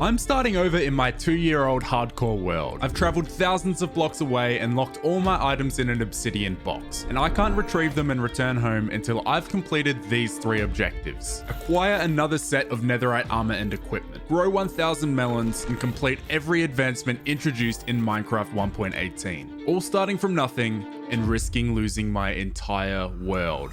I'm starting over in my 2-year-old hardcore world. I've traveled thousands of blocks away and locked all my items in an obsidian box, and I can't retrieve them and return home until I've completed these 3 objectives. Acquire another set of netherite armor and equipment, grow 1000 melons, and complete every advancement introduced in Minecraft 1.18. All starting from nothing and risking losing my entire world.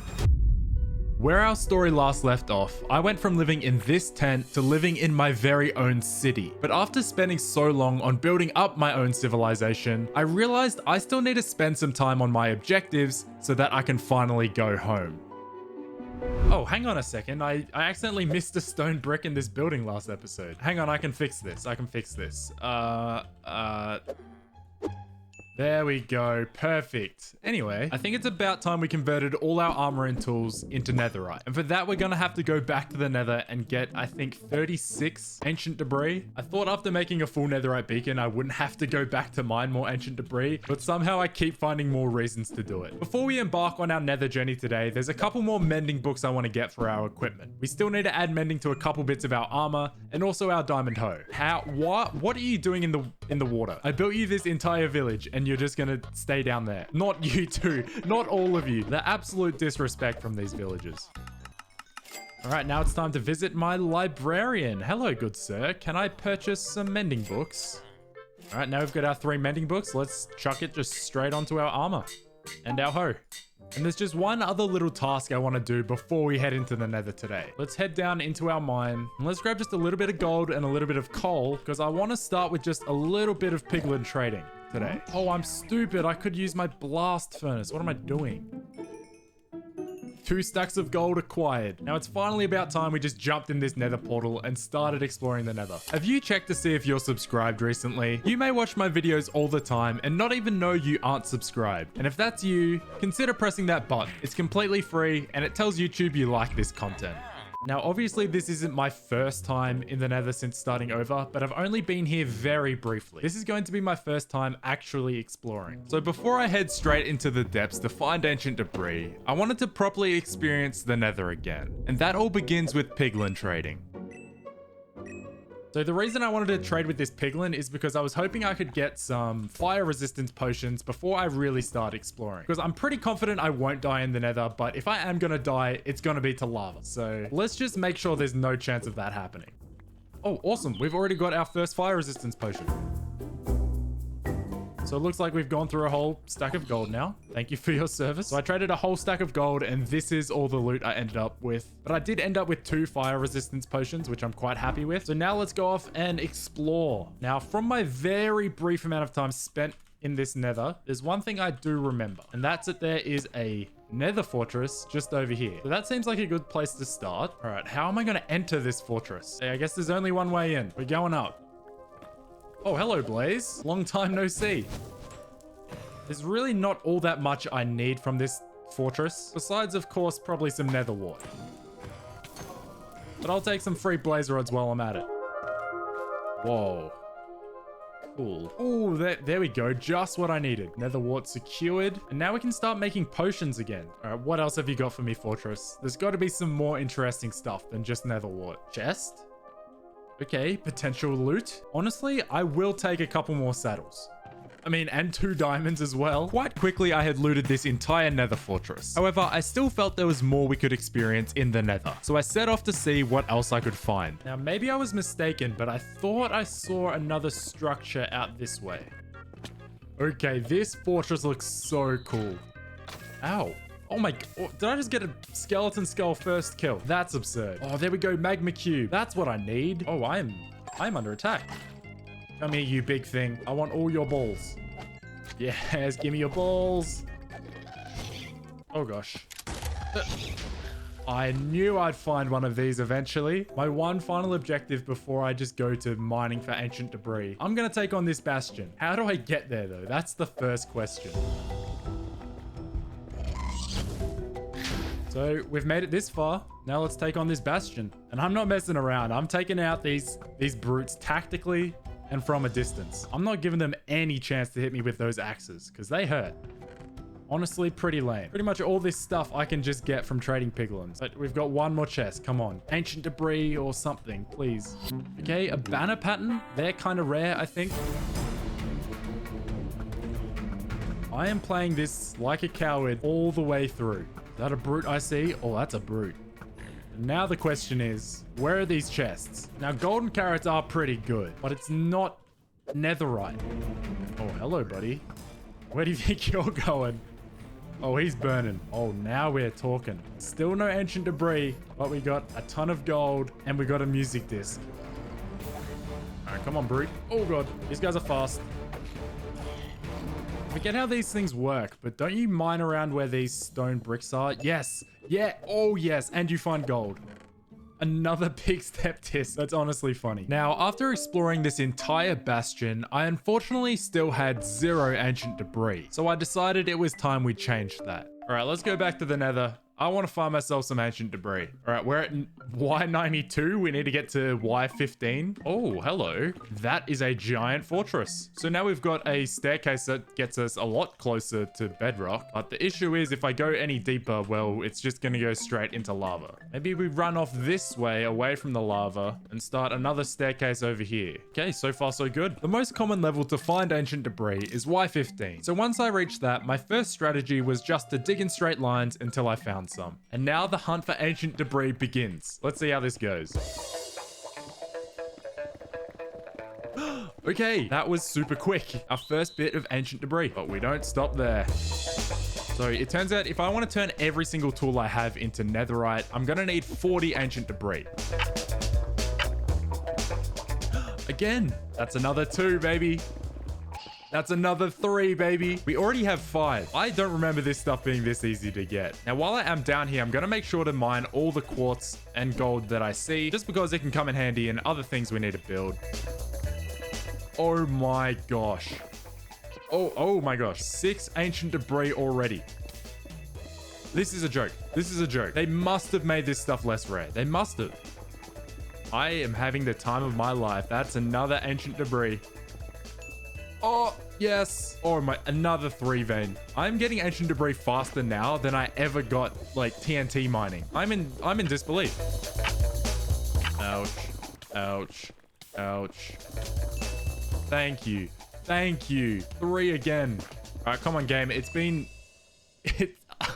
Where our story last left off, I went from living in this tent to living in my very own city. But after spending so long on building up my own civilization, I realized I still need to spend some time on my objectives so that I can finally go home. Oh, hang on a second. I accidentally missed a stone brick in this building last episode. Hang on, I can fix this. There we go. Perfect. Anyway, I think it's about time we converted all our armor and tools into netherite. And for that, we're going to have to go back to the nether and get, I think, 36 ancient debris. I thought after making a full netherite beacon, I wouldn't have to go back to mine more ancient debris, but somehow I keep finding more reasons to do it. Before we embark on our nether journey today, there's a couple more mending books I want to get for our equipment. We still need to add mending to a couple bits of our armor and also our diamond hoe. What are you doing in the water? I built you this entire village and you're just gonna stay down there. Not you two, not all of you. The absolute disrespect from these villagers. All right, now it's time to visit my librarian. Hello, good sir. Can I purchase some mending books? All right, now we've got our 3 mending books. Let's chuck it just straight onto our armor and our hoe. And there's just one other little task I want to do before we head into the nether today. Let's head down into our mine and let's grab just a little bit of gold and a little bit of coal because I want to start with just a little bit of piglin trading today. Oh, I'm stupid. I could use my blast furnace. What am I doing? 2 stacks of gold acquired. Now it's finally about time we just jumped in this nether portal and started exploring the nether. Have you checked to see if you're subscribed recently? You may watch my videos all the time and not even know you aren't subscribed. And if that's you, consider pressing that button. It's completely free and it tells YouTube you like this content. Now, obviously, this isn't my first time in the nether since starting over, but I've only been here very briefly. This is going to be my first time actually exploring. So before I head straight into the depths to find ancient debris, I wanted to properly experience the nether again. And that all begins with piglin trading. So the reason I wanted to trade with this piglin is because I was hoping I could get some fire resistance potions before I really start exploring. Because I'm pretty confident I won't die in the nether, but if I am going to die, it's going to be to lava. So let's just make sure there's no chance of that happening. Oh, awesome. We've already got our first fire resistance potion. So it looks like we've gone through a whole stack of gold now. Thank you for your service. So I traded a whole stack of gold and this is all the loot I ended up with. But I did end up with 2 fire resistance potions, which I'm quite happy with. So now let's go off and explore. Now, from my very brief amount of time spent in this nether, there's one thing I do remember, and that's that there is a nether fortress just over here. So that seems like a good place to start. All right, how am I going to enter this fortress? Hey, I guess there's only one way in. We're going up. Oh, hello, Blaze. Long time no see. There's really not all that much I need from this fortress. Besides, of course, probably some nether wart. But I'll take some free blaze rods while I'm at it. Whoa. Cool. Oh, there we go. Just what I needed. Nether wart secured. And now we can start making potions again. All right, what else have you got for me, Fortress? There's got to be some more interesting stuff than just nether wart. Chest? Okay, potential loot. Honestly, I will take a couple more saddles. I mean, and 2 diamonds as well. Quite quickly, I had looted this entire nether fortress. However, I still felt there was more we could experience in the nether. So I set off to see what else I could find. Now, maybe I was mistaken, but I thought I saw another structure out this way. Okay, this fortress looks so cool. Ow. Oh my, did I just get a skeleton skull first kill? That's absurd. Oh, there we go, magma cube. That's what I need. Oh, I'm under attack. Come here, you big thing. I want all your balls. Yes, give me your balls. Oh gosh. I knew I'd find one of these eventually. My one final objective before I just go to mining for ancient debris. I'm gonna take on this bastion. How do I get there though? That's the first question. So we've made it this far. Now let's take on this bastion. And I'm not messing around. I'm taking out these brutes tactically and from a distance. I'm not giving them any chance to hit me with those axes because they hurt. Honestly, pretty lame. Pretty much all this stuff I can just get from trading piglins. But we've got one more chest. Come on. Ancient debris or something, please. Okay, a banner pattern. They're kind of rare, I think. I am playing this like a coward all the way through. Is that a brute I see? Oh, that's a brute. Now the question is, where are these chests? Now, golden carrots are pretty good, but it's not netherite. Oh, hello, buddy. Where do you think you're going? Oh, he's burning. Oh, now we're talking. Still no ancient debris, but we got a ton of gold and we got a music disc. All right, come on, brute. Oh, God. These guys are fast. I forget how these things work, but don't you mine around where these stone bricks are? Yes. Yeah. Oh, yes. And you find gold. Another big step disc. That's honestly funny. Now, after exploring this entire bastion, I unfortunately still had 0 ancient debris. So I decided it was time we changed that. All right, let's go back to the nether. I want to find myself some ancient debris. All right, we're at Y92. We need to get to Y15. Oh, hello. That is a giant fortress. So now we've got a staircase that gets us a lot closer to bedrock. But the issue is if I go any deeper, well, it's just going to go straight into lava. Maybe we run off this way away from the lava and start another staircase over here. Okay, so far so good. The most common level to find ancient debris is Y15. So once I reached that, my first strategy was just to dig in straight lines until I found some. And now the hunt for ancient debris begins. Let's see how this goes. Okay, that was super quick. Our first bit of ancient debris, but we don't stop there. So it turns out if I want to turn every single tool I have into netherite, I'm going to need 40 ancient debris. Again, that's another 2, baby. That's another 3, baby. We already have 5. I don't remember this stuff being this easy to get. Now, while I am down here, I'm going to make sure to mine all the quartz and gold that I see, just because it can come in handy in other things we need to build. Oh my gosh. Oh my gosh. 6 ancient debris already. This is a joke. This is a joke. They must have made this stuff less rare. They must have. I am having the time of my life. That's another ancient debris. Oh, yes. Oh my, another 3 vein. I'm getting ancient debris faster now than I ever got like TNT mining. I'm in disbelief. Ouch. Ouch. Ouch. Thank you. Thank you. 3 again. All right, come on, game.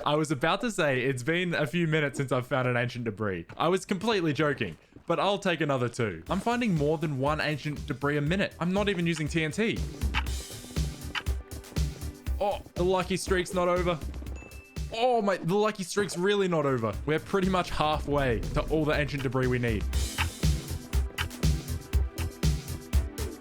I was about to say it's been a few minutes since I've found an ancient debris. I was completely joking, but I'll take another 2. I'm finding more than 1 ancient debris a minute. I'm not even using TNT. Oh, the lucky streak's not over. Oh my, the lucky streak's really not over. We're pretty much halfway to all the ancient debris we need.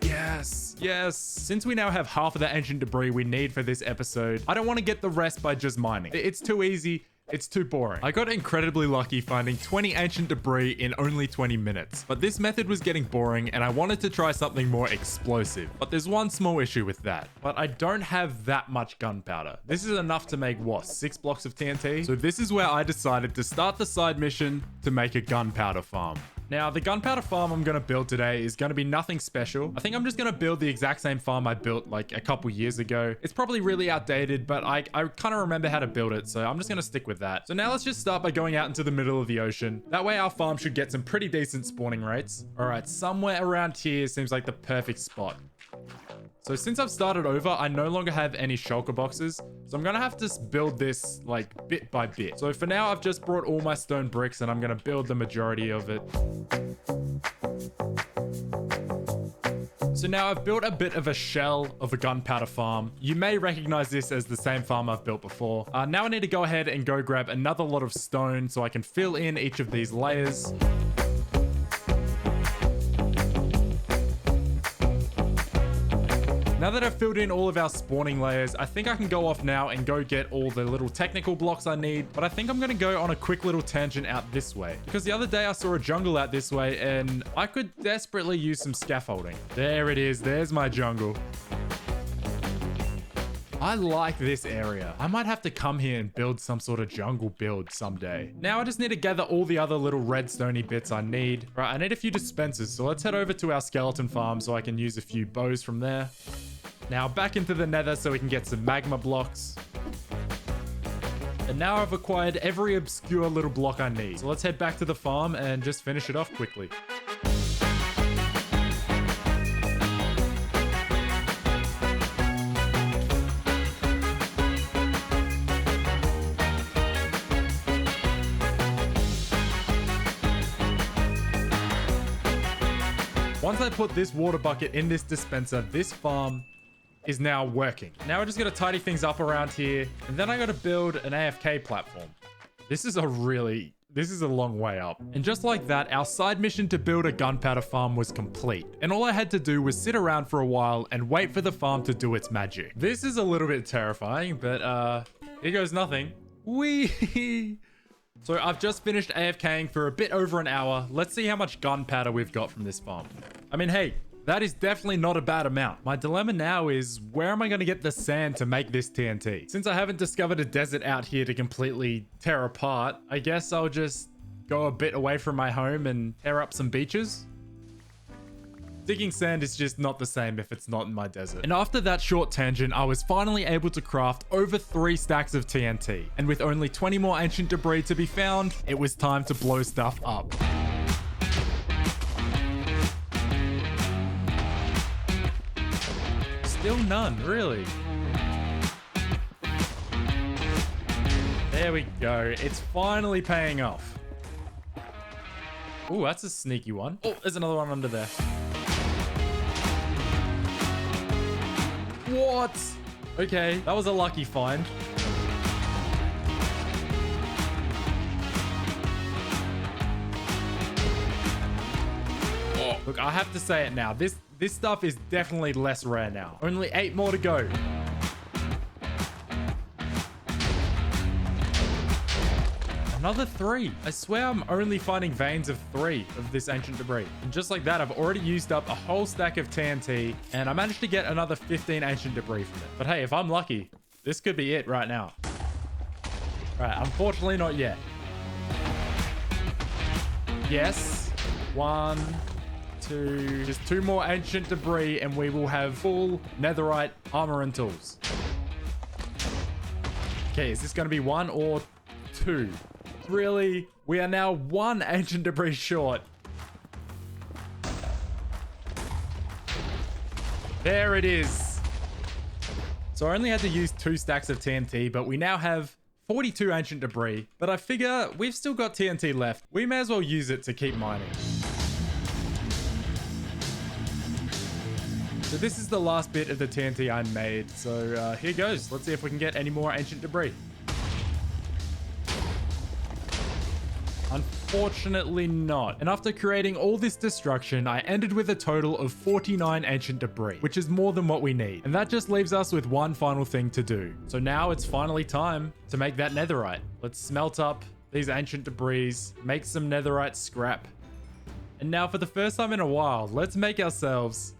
Yes, yes. Since we now have half of the ancient debris we need for this episode, I don't want to get the rest by just mining. It's too easy. It's too boring. I got incredibly lucky finding 20 ancient debris in only 20 minutes, but this method was getting boring and I wanted to try something more explosive. But there's one small issue with that, but I don't have that much gunpowder. This is enough to make what, 6 blocks of TNT? So this is where I decided to start the side mission to make a gunpowder farm. Now, the gunpowder farm I'm going to build today is going to be nothing special. I think I'm just going to build the exact same farm I built like a couple years ago. It's probably really outdated, but I kind of remember how to build it, so I'm just going to stick with that. So now let's just start by going out into the middle of the ocean. That way our farm should get some pretty decent spawning rates. All right, somewhere around here seems like the perfect spot. So since I've started over, I no longer have any shulker boxes. So I'm going to have to build this like bit by bit. So for now, I've just brought all my stone bricks and I'm going to build the majority of it. So now I've built a bit of a shell of a gunpowder farm. You may recognize this as the same farm I've built before. Now I need to go ahead and go grab another lot of stone so I can fill in each of these layers. Now that I've filled in all of our spawning layers, I think I can go off now and go get all the little technical blocks I need. But I think I'm going to go on a quick little tangent out this way. Because the other day I saw a jungle out this way and I could desperately use some scaffolding. There it is. There's my jungle. I like this area. I might have to come here and build some sort of jungle build someday. Now I just need to gather all the other little redstone-y bits I need. Right, I need a few dispensers, so let's head over to our skeleton farm so I can use a few bows from there. Now back into the nether so we can get some magma blocks. And now I've acquired every obscure little block I need. So let's head back to the farm and just finish it off quickly. Once I put this water bucket in this dispenser, this farm is now working. Now I just gotta tidy things up around here, and then I gotta build an AFK platform. This is a long way up. And just like that, our side mission to build a gunpowder farm was complete. And all I had to do was sit around for a while and wait for the farm to do its magic. This is a little bit terrifying, but here goes nothing. Whee! So I've just finished AFKing for a bit over an hour. Let's see how much gunpowder we've got from this farm. I mean, hey, that is definitely not a bad amount. My dilemma now is, where am I going to get the sand to make this TNT? Since I haven't discovered a desert out here to completely tear apart, I guess I'll just go a bit away from my home and tear up some beaches. Digging sand is just not the same if it's not in my desert. And after that short tangent, I was finally able to craft over 3 stacks of TNT. And with only 20 more ancient debris to be found, it was time to blow stuff up. Still none, really. There we go. It's finally paying off. Ooh, that's a sneaky one. Oh, there's another one under there. What? Okay, that was a lucky find. Oh, look, I have to say it now. This stuff is definitely less rare now. Only 8 more to go. Another 3. I swear I'm only finding veins of 3 of this ancient debris. And just like that, I've already used up a whole stack of TNT, and I managed to get another 15 ancient debris from it. But hey, if I'm lucky, this could be it right now. Right, unfortunately not yet. Yes. 1, 2, just 2 more ancient debris, and we will have full netherite armor and tools. Okay, is this going to be 1 or 2? Really? We are now 1 ancient debris short. There it is. So I only had to use 2 stacks of TNT, but we now have 42 ancient debris. But I figure we've still got TNT left. We may as well use it to keep mining. So this is the last bit of the TNT I made. So here goes. Let's see if we can get any more ancient debris. Unfortunately not. And after creating all this destruction, I ended with a total of 49 ancient debris, which is more than what we need. And that just leaves us with one final thing to do. So now it's finally time to make that netherite. Let's smelt up these ancient debris, make some netherite scrap. And now for the first time in a while, let's make ourselves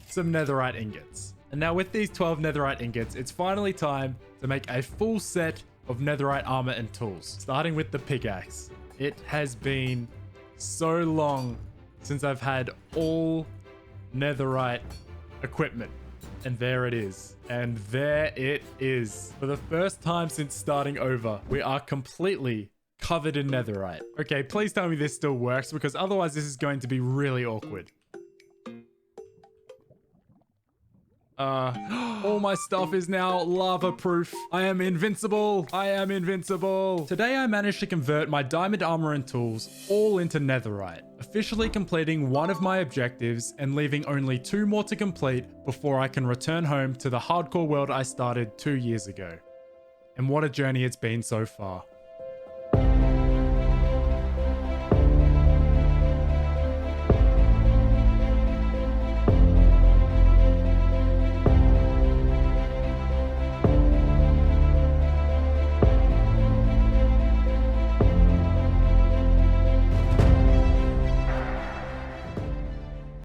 some netherite ingots. And now with these 12 netherite ingots, it's finally time to make a full set of netherite armor and tools, starting with the pickaxe. It has been so long since I've had all netherite equipment. And there it is. And there it is. For the first time since starting over, we are completely covered in netherite. Okay, please tell me this still works, because otherwise this is going to be really awkward. All my stuff is now lava proof. I am invincible. I am invincible. Today I managed to convert my diamond armor and tools all into netherite, officially completing one of my objectives and leaving only 2 more to complete before I can return home to the hardcore world I started 2 years ago. And what a journey it's been so far.